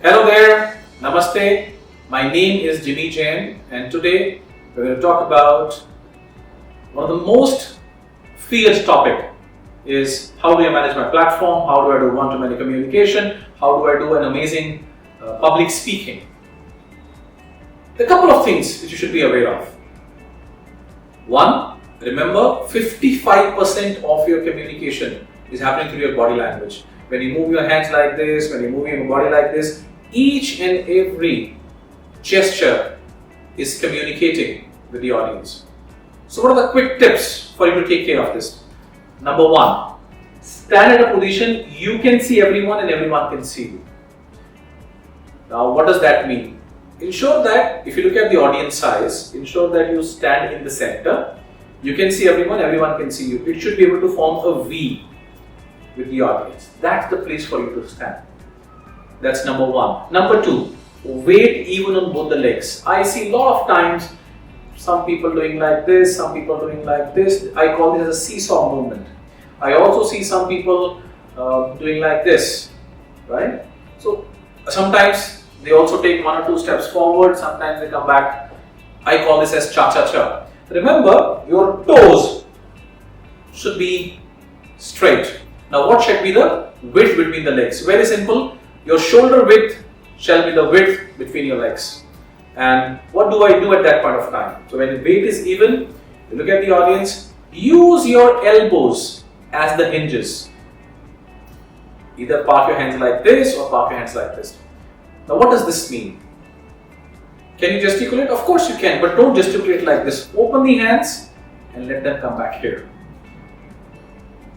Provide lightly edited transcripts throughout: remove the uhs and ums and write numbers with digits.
Hello there, Namaste. My name is Jain, and today we're going to talk about one of the most feared topic is how do I manage my platform, how do I do one-to-many communication, how do I do an amazing public speaking. A couple of things which you should be aware of. One, remember 55% of your communication is happening through your body language. When you move your hands like this, when you move your body like this, each and every gesture is communicating with the audience. So what are the quick tips for you to take care of this? Number one, stand at a position you can see everyone and everyone can see you. Now what does that mean? Ensure that if you look at the audience size, ensure that you stand in the center. You can see everyone, everyone can see you. It should be able to form a V with the audience. That's the place for you to stand. That's number one. Number two, weight even on both the legs. I see a lot of times some people doing like this, some people doing like this. I call this as a seesaw movement. I also see some people doing like this, right? So sometimes they also take one or two steps forward, sometimes they come back. I call this as cha-cha-cha. Remember, your toes should be straight. Now what should be the width between the legs? Very simple. Your shoulder width shall be the width between your legs. And what do I do at that point of time? So when the weight is even, you look at the audience, use your elbows as the hinges. Either park your hands like this or park your hands like this. Now what does this mean? Can you gesticulate? Of course you can, but don't gesticulate like this. Open the hands and let them come back here.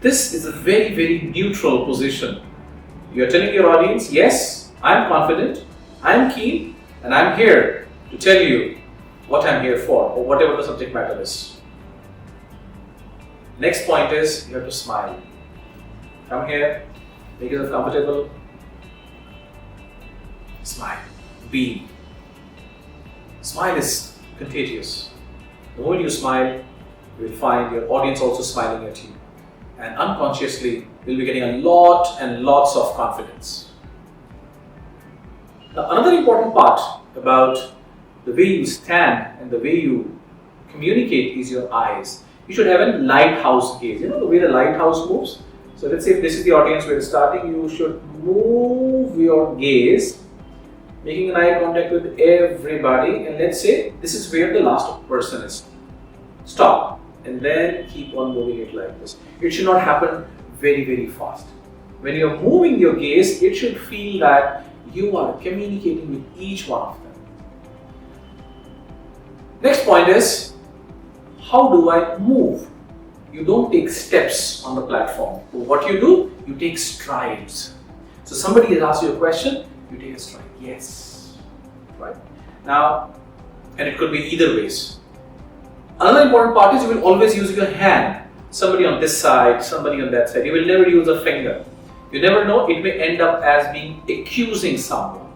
This is a very, very neutral position. You are telling your audience, yes, I am confident, I am keen, and I am here to tell you what I am here for, or whatever the subject matter is. Next point is, you have to smile. Come here, make yourself comfortable. Smile. Beam. Smile is contagious. The moment you smile, you will find your audience also smiling at you. And unconsciously, you'll be getting a lot and lots of confidence. Now, another important part about the way you stand and the way you communicate is your eyes. You should have a lighthouse gaze. You know the way the lighthouse moves? So let's say if this is the audience where you're starting, you should move your gaze, making an eye contact with everybody, and let's say this is where the last person is. Stop. And then keep on moving it like this. It should not happen very, very fast. When you're moving your gaze, it should feel that you are communicating with each one of them. Next point is, how do I move? You don't take steps on the platform. What you do, you take strides. So somebody has asked you a question, you take a stride. Yes. Right. Now, and it could be either ways. Another important part is you will always use your hand. Somebody on this side, somebody on that side. You will never use a finger. You never know, it may end up as being accusing someone.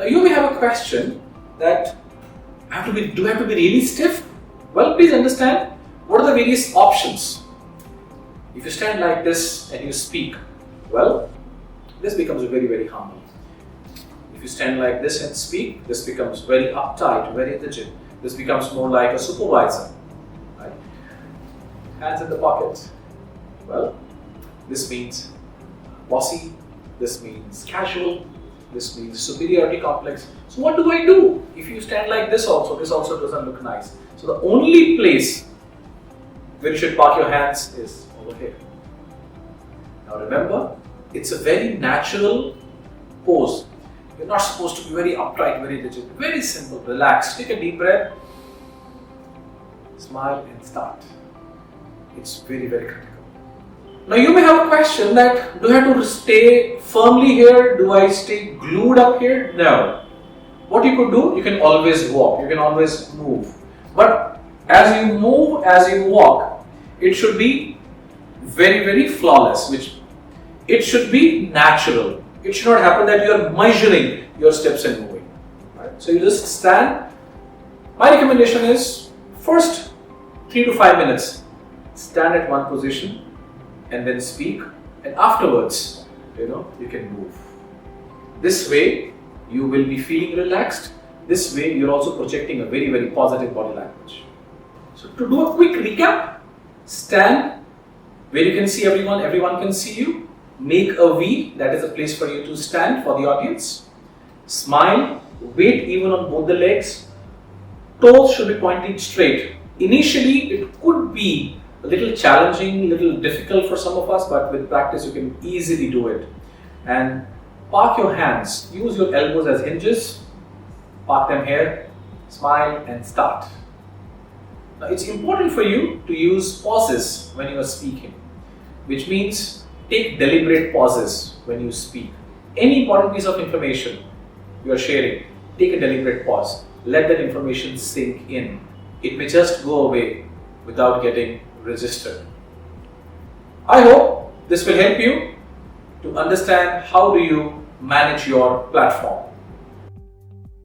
Now you may have a question that, do I have to be really stiff? Well, please understand, what are the various options? If you stand like this and you speak, well, this becomes very, very humble. If you stand like this and speak, this becomes very uptight, very rigid. This becomes more like a supervisor. Right? Hands in the pockets. Well, this means bossy, this means casual, this means superiority complex. So what do I do? If you stand like this also doesn't look nice. So the only place where you should park your hands is over here. Now remember, it's a very natural pose. You're not supposed to be very upright, very rigid. Very simple, relax. Take a deep breath. Smile and start. It's very, very critical. Now you may have a question that, do I have to stay firmly here? Do I stay glued up here? No. What you could do, you can always walk. You can always move. But as you move, as you walk, it should be very, very flawless. It should be natural. It should not happen that you are measuring your steps and moving. Right? So you just stand. My recommendation is first 3 to 5 minutes, stand at one position and then speak, and afterwards, you can move. This way, you will be feeling relaxed. This way, you're also projecting a very, very positive body language. So to do a quick recap, stand where you can see everyone can see you. Make a V, that is a place for you to stand for the audience. Smile, weight even on both the legs. Toes should be pointing straight. Initially, it could be a little challenging, a little difficult for some of us, but with practice, you can easily do it. And park your hands. Use your elbows as hinges. Park them here. Smile and start. Now, it's important for you to use pauses when you are speaking, which means take deliberate pauses when you speak. Any important piece of information you are sharing, take a deliberate pause. Let that information sink in. It may just go away without getting registered. I hope this will help you to understand how do you manage your platform.